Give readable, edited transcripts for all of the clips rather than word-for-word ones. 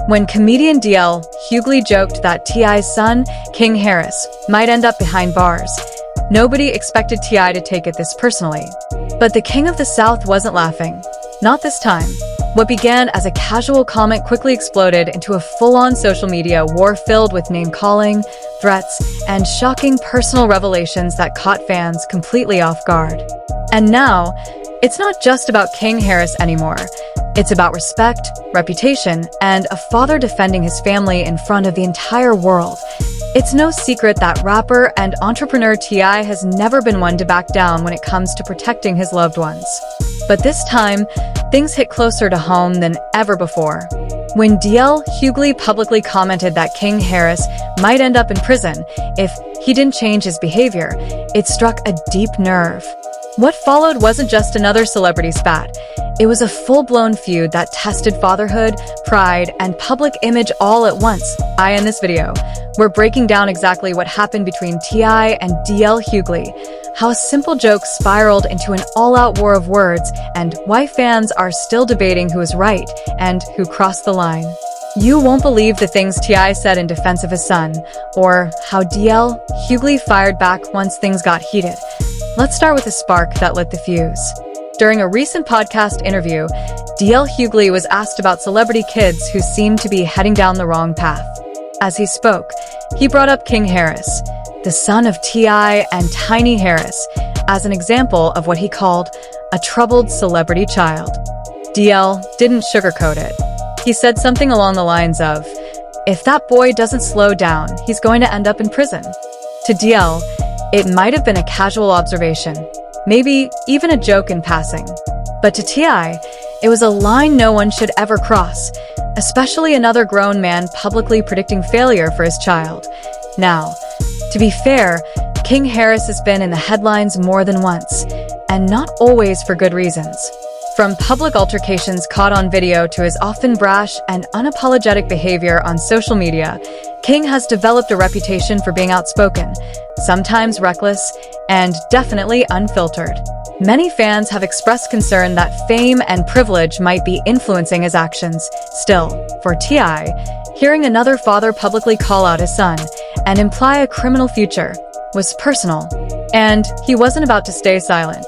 When comedian DL Hughley joked that T.I.'s son, King Harris, might end up behind bars, nobody expected T.I. to take it this personally. But the King of the South wasn't laughing. Not this time. What began as a casual comment quickly exploded into a full-on social media war filled with name-calling, threats, and shocking personal revelations that caught fans completely off guard. And now, it's not just about King Harris anymore. It's about respect, reputation, and a father defending his family in front of the entire world. It's no secret that rapper and entrepreneur T.I. has never been one to back down when it comes to protecting his loved ones. But this time, things hit closer to home than ever before. When DL Hughley publicly commented that King Harris might end up in prison if he didn't change his behavior, it struck a deep nerve. What followed wasn't just another celebrity spat. It was a full-blown feud that tested fatherhood, pride, and public image all at once. In this video, we're breaking down exactly what happened between T.I. and DL Hughley, how a simple joke spiraled into an all-out war of words, and why fans are still debating who is right and who crossed the line. You won't believe the things T.I. said in defense of his son, or how DL Hughley fired back once things got heated. Let's start with the spark that lit the fuse. During a recent podcast interview, DL Hughley was asked about celebrity kids who seemed to be heading down the wrong path. As he spoke, he brought up King Harris, the son of T.I. and Tiny Harris, as an example of what he called a troubled celebrity child. DL didn't sugarcoat it. He said something along the lines of, "If that boy doesn't slow down, he's going to end up in prison." To DL, it might have been a casual observation, maybe even a joke in passing. But to T.I., it was a line no one should ever cross, especially another grown man publicly predicting failure for his child. Now, to be fair, King Harris has been in the headlines more than once, and not always for good reasons. From public altercations caught on video to his often brash and unapologetic behavior on social media, King has developed a reputation for being outspoken, sometimes reckless, and definitely unfiltered. Many fans have expressed concern that fame and privilege might be influencing his actions. Still, for T.I., hearing another father publicly call out his son and imply a criminal future was personal, and he wasn't about to stay silent.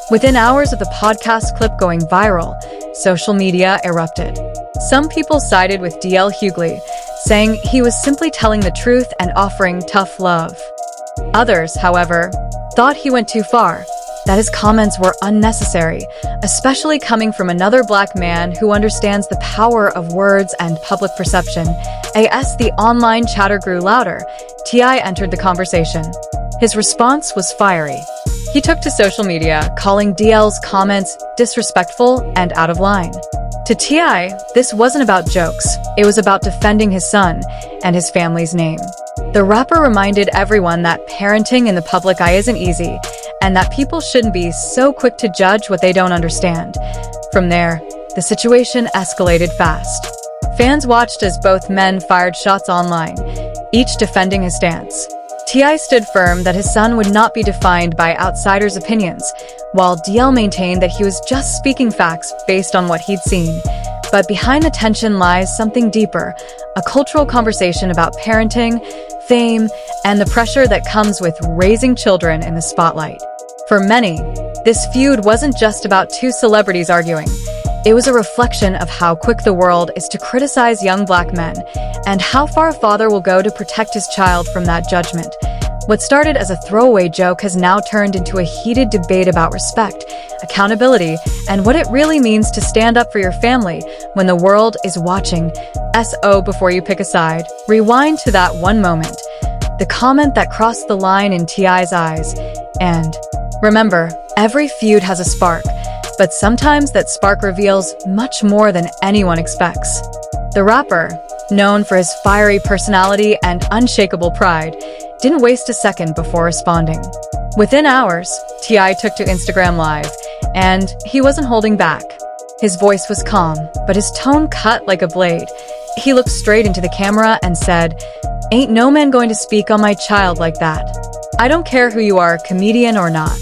Within hours of the podcast clip going viral, social media erupted. Some people sided with DL Hughley, saying he was simply telling the truth and offering tough love. Others, however, thought he went too far, that his comments were unnecessary, especially coming from another black man who understands the power of words and public perception. As the online chatter grew louder, T.I. entered the conversation. His response was fiery. He took to social media, calling DL's comments disrespectful and out of line. To T.I., this wasn't about jokes, it was about defending his son and his family's name. The rapper reminded everyone that parenting in the public eye isn't easy, and that people shouldn't be so quick to judge what they don't understand. From there, the situation escalated fast. Fans watched as both men fired shots online, each defending his stance. T.I. stood firm that his son would not be defined by outsiders' opinions, while DL maintained that he was just speaking facts based on what he'd seen. But behind the tension lies something deeper, a cultural conversation about parenting, fame, and the pressure that comes with raising children in the spotlight. For many, this feud wasn't just about two celebrities arguing. It was a reflection of how quick the world is to criticize young black men, and how far a father will go to protect his child from that judgment. What started as a throwaway joke has now turned into a heated debate about respect, accountability, and what it really means to stand up for your family when the world is watching. Before you pick a side, rewind to that one moment, the comment that crossed the line in T.I.'s eyes, and remember, every feud has a spark, but sometimes that spark reveals much more than anyone expects. The rapper, known for his fiery personality and unshakable pride, didn't waste a second before responding. Within hours, T.I. took to Instagram Live, and he wasn't holding back. His voice was calm, but his tone cut like a blade. He looked straight into the camera and said, "Ain't no man going to speak on my child like that. I don't care who you are, comedian or not."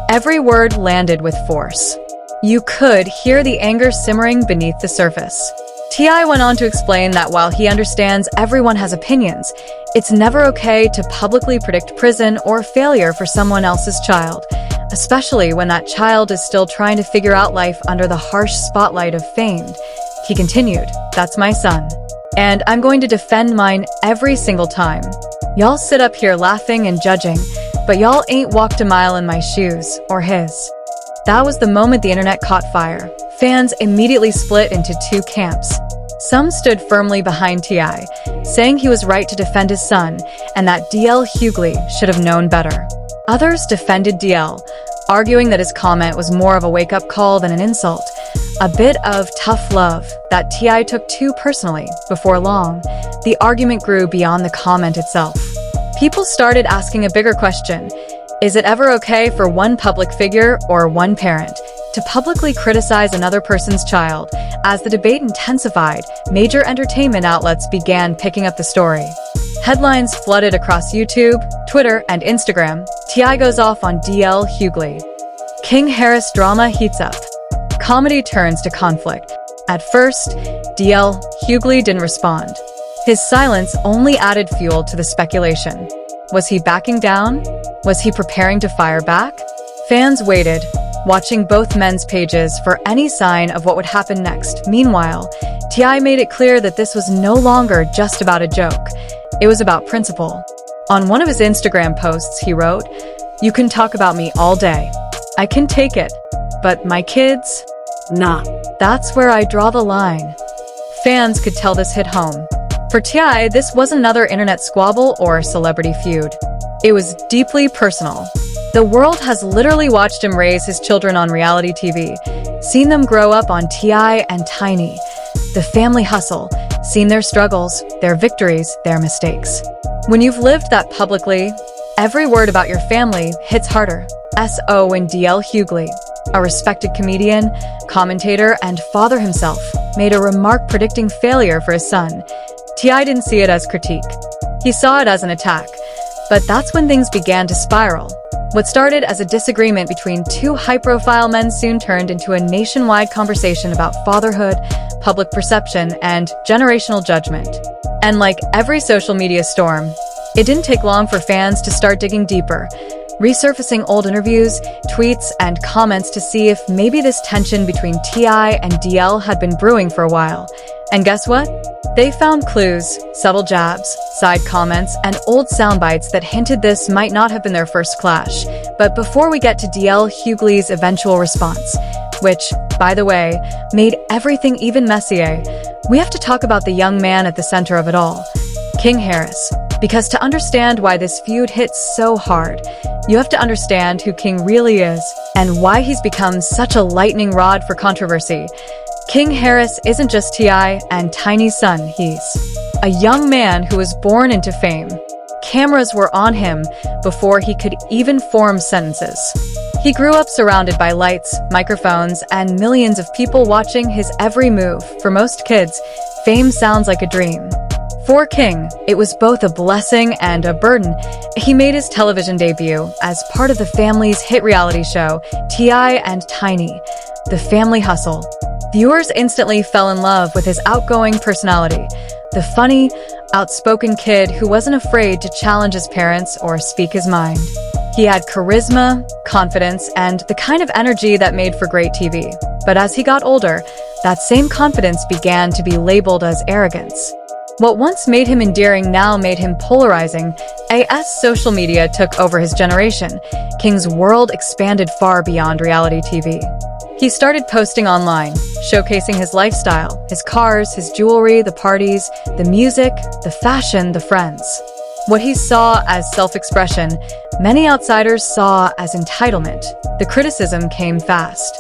Every word landed with force. You could hear the anger simmering beneath the surface. T.I. went on to explain that while he understands everyone has opinions, it's never okay to publicly predict prison or failure for someone else's child, especially when that child is still trying to figure out life under the harsh spotlight of fame. He continued, "That's my son. And I'm going to defend mine every single time. Y'all sit up here laughing and judging, but y'all ain't walked a mile in my shoes, or his." That was the moment the internet caught fire. Fans immediately split into two camps. Some stood firmly behind T.I., saying he was right to defend his son and that DL Hughley should have known better. Others defended DL, arguing that his comment was more of a wake-up call than an insult, a bit of tough love that T.I. took too personally. Before long, the argument grew beyond the comment itself. People started asking a bigger question. Is it ever okay for one public figure or one parent to publicly criticize another person's child? As the debate intensified, major entertainment outlets began picking up the story. Headlines flooded across YouTube, Twitter, and Instagram. T.I. goes off on DL Hughley. King Harris drama heats up. Comedy turns to conflict. At first, DL Hughley didn't respond. His silence only added fuel to the speculation. Was he backing down? Was he preparing to fire back? Fans waited, watching both men's pages for any sign of what would happen next. Meanwhile, T.I. made it clear that this was no longer just about a joke. It was about principle. On one of his Instagram posts, he wrote, "You can talk about me all day. I can take it. But my kids? Nah. That's where I draw the line." Fans could tell this hit home. For T.I., this wasn't another internet squabble or celebrity feud. It was deeply personal. The world has literally watched him raise his children on reality TV, seen them grow up on T.I. and Tiny, the family hustle, seen their struggles, their victories, their mistakes. When you've lived that publicly, every word about your family hits harder. S.O. and DL Hughley, a respected comedian, commentator, and father himself, made a remark predicting failure for his son. T.I. didn't see it as critique. He saw it as an attack. But that's when things began to spiral. What started as a disagreement between two high-profile men soon turned into a nationwide conversation about fatherhood, public perception, and generational judgment. And like every social media storm, it didn't take long for fans to start digging deeper, resurfacing old interviews, tweets, and comments to see if maybe this tension between T.I. and DL had been brewing for a while. And guess what? They found clues, subtle jabs, side comments, and old sound bites that hinted this might not have been their first clash. But before we get to DL Hughley's eventual response, which, by the way, made everything even messier, we have to talk about the young man at the center of it all, King Harris. Because to understand why this feud hits so hard, you have to understand who King really is and why he's become such a lightning rod for controversy. King Harris isn't just T.I. and Tiny's son, he's a young man who was born into fame. Cameras were on him before he could even form sentences. He grew up surrounded by lights, microphones, and millions of people watching his every move. For most kids, fame sounds like a dream. For King, it was both a blessing and a burden. He made his television debut as part of the family's hit reality show, T.I. and Tiny, The Family Hustle. Viewers instantly fell in love with his outgoing personality, the funny, outspoken kid who wasn't afraid to challenge his parents or speak his mind. He had charisma, confidence, and the kind of energy that made for great TV. But as he got older, that same confidence began to be labeled as arrogance. What once made him endearing now made him polarizing. As social media took over his generation, King's world expanded far beyond reality TV. He started posting online, showcasing his lifestyle, his cars, his jewelry, the parties, the music, the fashion, the friends. What he saw as self-expression, many outsiders saw as entitlement. The criticism came fast.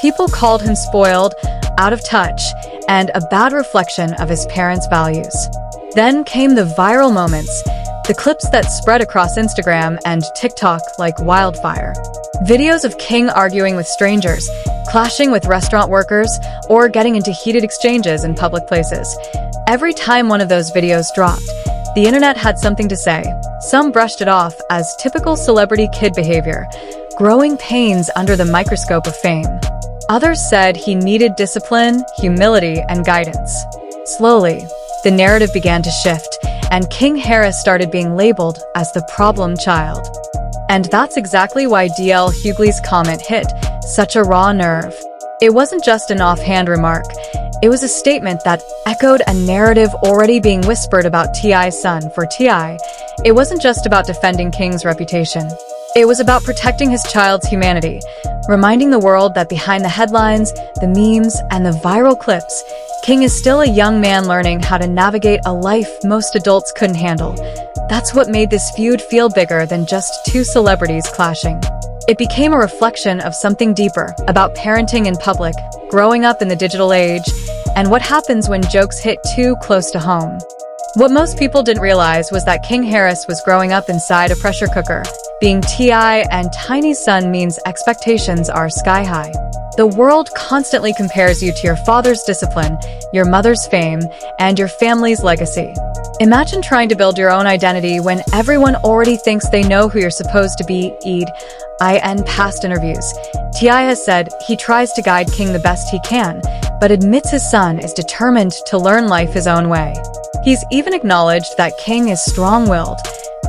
People called him spoiled, out of touch, and a bad reflection of his parents' values. Then came the viral moments, the clips that spread across Instagram and TikTok like wildfire. Videos of King arguing with strangers, clashing with restaurant workers, or getting into heated exchanges in public places. Every time one of those videos dropped, the internet had something to say. Some brushed it off as typical celebrity kid behavior, growing pains under the microscope of fame. Others said he needed discipline, humility, and guidance. Slowly, the narrative began to shift, and King Harris started being labeled as the problem child. And that's exactly why DL Hughley's comment hit such a raw nerve. It wasn't just an offhand remark. It was a statement that echoed a narrative already being whispered about T.I.'s son. For T.I., it wasn't just about defending King's reputation. It was about protecting his child's humanity, reminding the world that behind the headlines, the memes, and the viral clips, King is still a young man learning how to navigate a life most adults couldn't handle. That's what made this feud feel bigger than just two celebrities clashing. It became a reflection of something deeper about parenting in public, growing up in the digital age, and what happens when jokes hit too close to home. What most people didn't realize was that King Harris was growing up inside a pressure cooker. Being T.I. and Tiny's son means expectations are sky high. The world constantly compares you to your father's discipline, your mother's fame, and your family's legacy. Imagine trying to build your own identity when everyone already thinks they know who you're supposed to be. In past interviews, T.I. has said he tries to guide King the best he can, but admits his son is determined to learn life his own way. He's even acknowledged that King is strong-willed,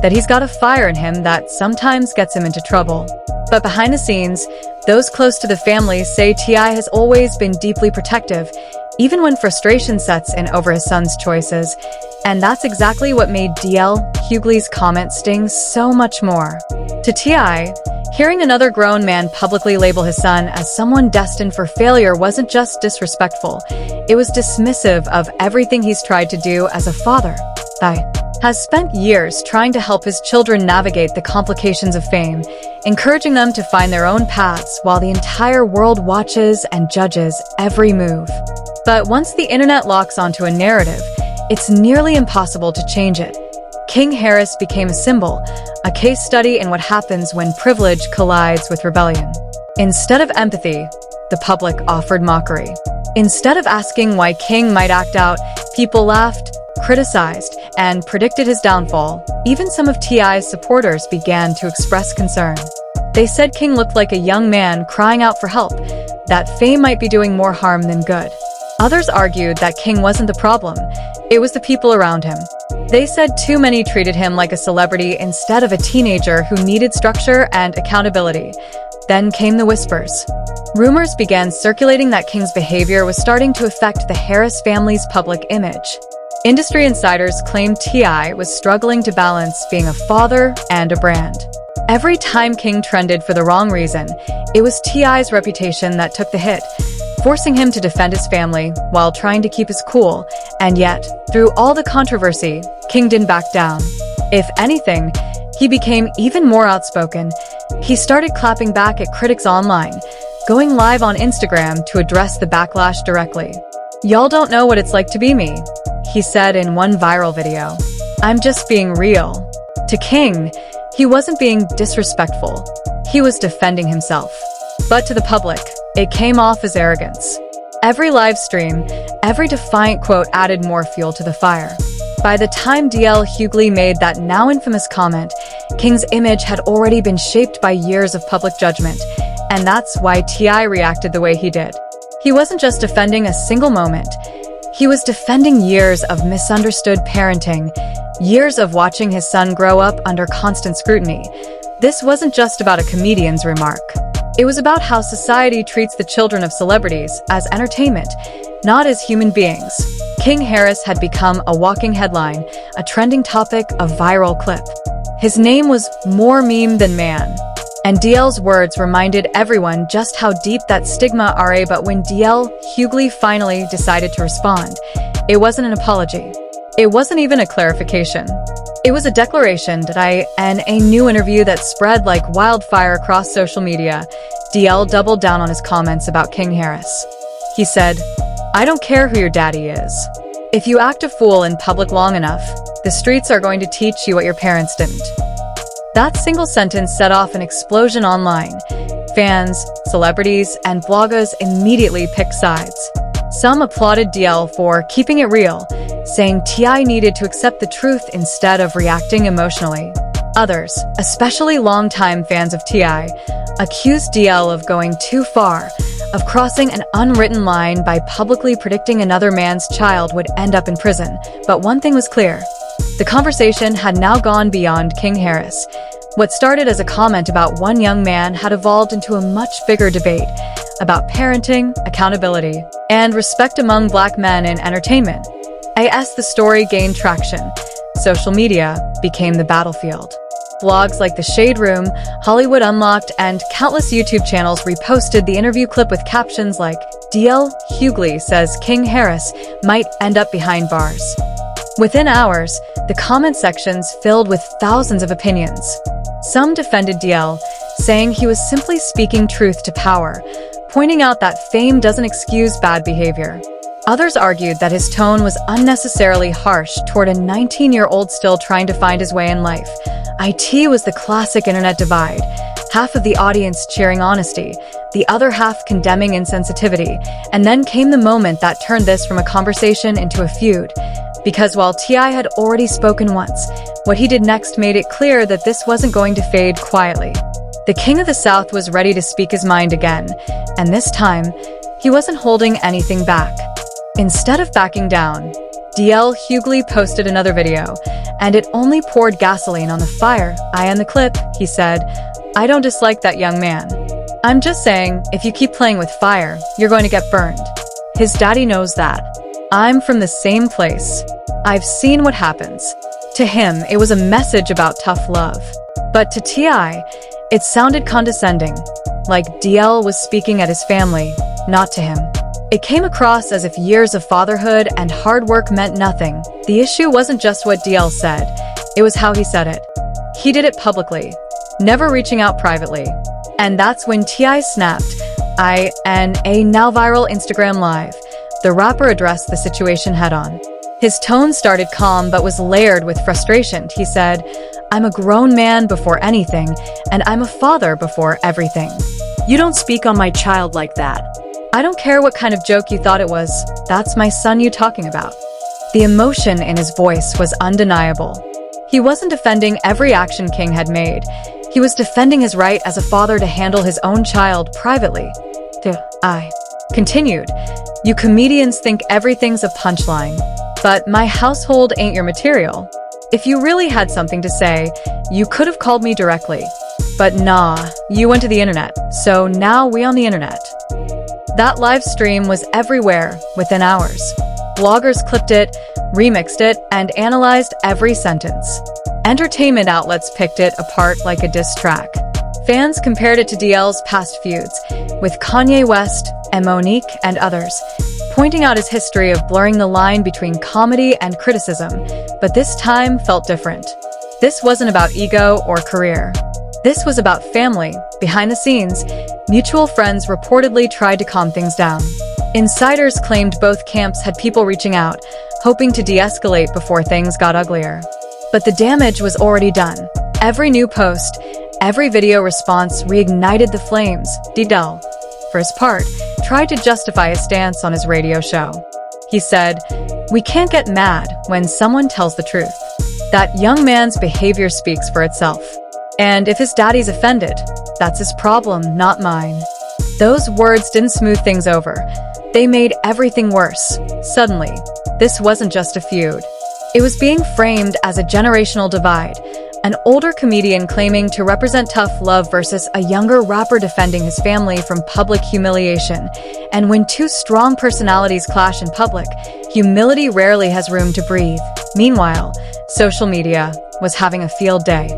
that he's got a fire in him that sometimes gets him into trouble. But behind the scenes, those close to the family say T.I. has always been deeply protective, even when frustration sets in over his son's choices. And that's exactly what made DL Hughley's comment sting so much more. To T.I., hearing another grown man publicly label his son as someone destined for failure wasn't just disrespectful, it was dismissive of everything he's tried to do as a father. T.I. has spent years trying to help his children navigate the complications of fame, encouraging them to find their own paths while the entire world watches and judges every move. But once the internet locks onto a narrative, it's nearly impossible to change it. King Harris became a symbol, a case study in what happens when privilege collides with rebellion. Instead of empathy, the public offered mockery. Instead of asking why King might act out, people laughed, criticized, and predicted his downfall. Even some of T.I.'s supporters began to express concern. They said King looked like a young man crying out for help, that fame might be doing more harm than good. Others argued that King wasn't the problem, it was the people around him. They said too many treated him like a celebrity instead of a teenager who needed structure and accountability. Then came the whispers. Rumors began circulating that King's behavior was starting to affect the Harris family's public image. Industry insiders claimed T.I. was struggling to balance being a father and a brand. Every time King trended for the wrong reason, it was T.I.'s reputation that took the hit, forcing him to defend his family while trying to keep his cool. And yet, through all the controversy, King didn't back down. If anything, he became even more outspoken. He started clapping back at critics online, going live on Instagram to address the backlash directly. "Y'all don't know what it's like to be me," he said in one viral video. "I'm just being real." To King, he wasn't being disrespectful. He was defending himself. But to the public, it came off as arrogance. Every live stream, every defiant quote added more fuel to the fire. By the time DL Hughley made that now infamous comment, King's image had already been shaped by years of public judgment, and that's why T.I. reacted the way he did. He wasn't just defending a single moment. He was defending years of misunderstood parenting, years of watching his son grow up under constant scrutiny. This wasn't just about a comedian's remark. It was about how society treats the children of celebrities as entertainment, not as human beings. King Harris had become a walking headline, a trending topic, a viral clip. His name was more meme than man. And DL's words reminded everyone just how deep that stigma are. But when DL Hughley finally decided to respond, it wasn't an apology. It wasn't even a clarification. It was a declaration and a new interview that spread like wildfire across social media. DL doubled down on his comments about King Harris. He said, "I don't care who your daddy is. If you act a fool in public long enough, the streets are going to teach you what your parents didn't." That single sentence set off an explosion online. Fans, celebrities, and bloggers immediately picked sides. Some applauded DL for keeping it real, saying T.I. needed to accept the truth instead of reacting emotionally. Others, especially longtime fans of T.I., accused DL of going too far, of crossing an unwritten line by publicly predicting another man's child would end up in prison. But one thing was clear. The conversation had now gone beyond King Harris. What started as a comment about one young man had evolved into a much bigger debate about parenting, accountability, and respect among Black men in entertainment. As the story gained traction, social media became the battlefield. Blogs like The Shade Room, Hollywood Unlocked, and countless YouTube channels reposted the interview clip with captions like, DL Hughley says King Harris might end up behind bars. Within hours, the comment sections filled with thousands of opinions. Some defended DL, saying he was simply speaking truth to power, pointing out that fame doesn't excuse bad behavior. Others argued that his tone was unnecessarily harsh toward a 19-year-old still trying to find his way in life. It was the classic internet divide, half of the audience cheering honesty, the other half condemning insensitivity, and then came the moment that turned this from a conversation into a feud. Because while T.I. had already spoken once, what he did next made it clear that this wasn't going to fade quietly. The King of the South was ready to speak his mind again, and this time, he wasn't holding anything back. Instead of backing down, DL Hughley posted another video, and it only poured gasoline on the fire. In the clip, he said, I don't dislike that young man. I'm just saying, if you keep playing with fire, you're going to get burned. His daddy knows that. I'm from the same place. I've seen what happens. To him, it was a message about tough love. But to T.I., it sounded condescending, like DL was speaking at his family, not to him. It came across as if years of fatherhood and hard work meant nothing. The issue wasn't just what DL said, it was how he said it. He did it publicly, never reaching out privately. And that's when T.I. snapped. In a now viral Instagram Live, the rapper addressed the situation head-on. His tone started calm but was layered with frustration. He said, I'm a grown man before anything, and I'm a father before everything. You don't speak on my child like that. I don't care what kind of joke you thought it was, that's my son you talking about. The emotion in his voice was undeniable. He wasn't defending every action King had made. He was defending his right as a father to handle his own child privately. I continued, you comedians think everything's a punchline, but my household ain't your material. If you really had something to say, you could have called me directly. But nah, you went to the internet, so now we on the internet. That live stream was everywhere within hours. Bloggers clipped it, remixed it, and analyzed every sentence. Entertainment outlets picked it apart like a diss track. Fans compared it to DL's past feuds with Kanye West, Monique, and others, pointing out his history of blurring the line between comedy and criticism, but this time felt different. This wasn't about ego or career. This was about family. Behind the scenes, mutual friends reportedly tried to calm things down. Insiders claimed both camps had people reaching out, hoping to de-escalate before things got uglier. But the damage was already done. Every new post, every video response reignited the flames. DL, for his part, tried to justify his stance on his radio show. He said, we can't get mad when someone tells the truth. That young man's behavior speaks for itself. And if his daddy's offended, that's his problem, not mine. Those words didn't smooth things over. They made everything worse. Suddenly, this wasn't just a feud. It was being framed as a generational divide. An older comedian claiming to represent tough love versus a younger rapper defending his family from public humiliation. And when two strong personalities clash in public, humility rarely has room to breathe. Meanwhile, social media was having a field day.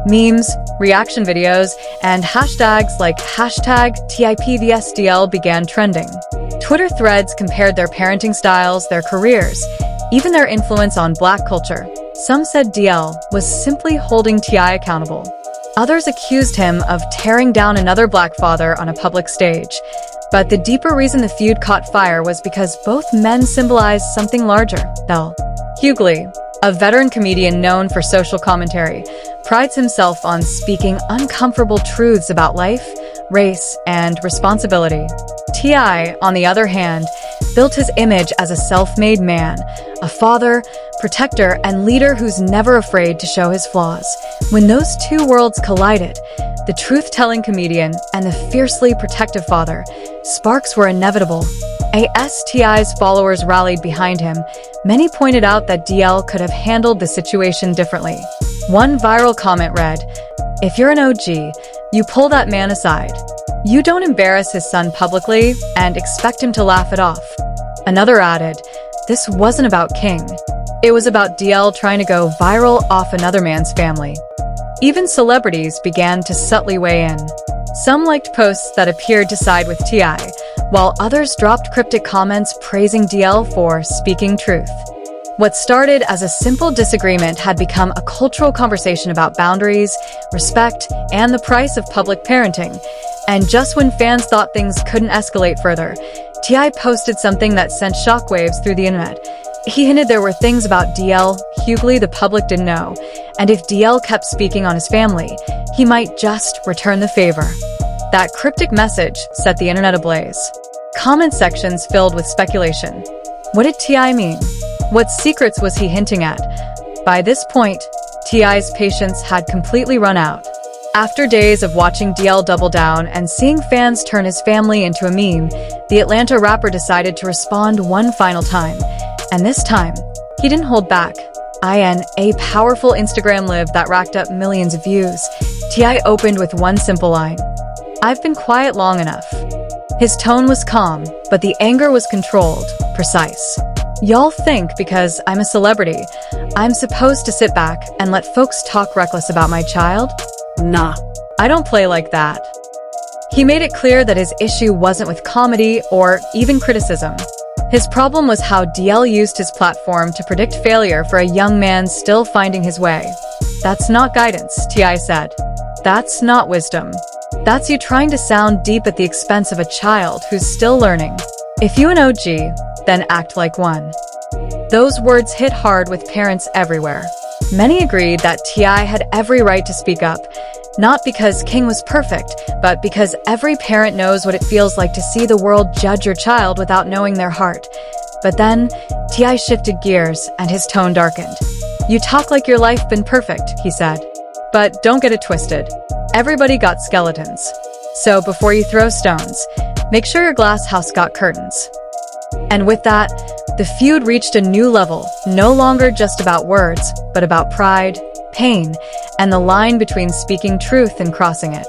Memes, reaction videos, and hashtags like #TIPVSDL began trending. Twitter threads compared their parenting styles, their careers, even their influence on Black culture. Some said DL was simply holding T.I. accountable. Others accused him of tearing down another Black father on a public stage. But the deeper reason the feud caught fire was because both men symbolized something larger. Hughley, a veteran comedian known for social commentary, prides himself on speaking uncomfortable truths about life, race, and responsibility. T.I., on the other hand, built his image as a self-made man, a father, protector, and leader who's never afraid to show his flaws. When those two worlds collided, the truth-telling comedian and the fiercely protective father, sparks were inevitable. As T.I.'s followers rallied behind him, many pointed out that DL could have handled the situation differently. One viral comment read, "If you're an OG, you pull that man aside. You don't embarrass his son publicly and expect him to laugh it off." Another added, "This wasn't about King. It was about DL trying to go viral off another man's family." Even celebrities began to subtly weigh in. Some liked posts that appeared to side with T.I., while others dropped cryptic comments praising DL for speaking truth. What started as a simple disagreement had become a cultural conversation about boundaries, respect, and the price of public parenting. And just when fans thought things couldn't escalate further, T.I. posted something that sent shockwaves through the internet. He hinted there were things about DL Hughley the public didn't know, and if DL kept speaking on his family, he might just return the favor. That cryptic message set the internet ablaze. Comment sections filled with speculation. What did T.I. mean? What secrets was he hinting at? By this point, T.I.'s patience had completely run out. After days of watching DL double down and seeing fans turn his family into a meme, the Atlanta rapper decided to respond one final time. And this time, he didn't hold back. In a powerful Instagram live that racked up millions of views, T.I. opened with one simple line. "I've been quiet long enough." His tone was calm, but the anger was controlled, precise. "Y'all think because I'm a celebrity, I'm supposed to sit back and let folks talk reckless about my child? Nah, I don't play like that." He made it clear that his issue wasn't with comedy or even criticism. His problem was how DL used his platform to predict failure for a young man still finding his way. "That's not guidance," T.I. said. "That's not wisdom. That's you trying to sound deep at the expense of a child who's still learning. If you an OG, then act like one." Those words hit hard with parents everywhere. Many agreed that T.I. had every right to speak up, not because King was perfect, but because every parent knows what it feels like to see the world judge your child without knowing their heart. But then, T.I. shifted gears and his tone darkened. "You talk like your life been perfect," he said. "But don't get it twisted. Everybody got skeletons. So before you throw stones, make sure your glass house got curtains." And with that, the feud reached a new level, no longer just about words, but about pride, pain, and the line between speaking truth and crossing it.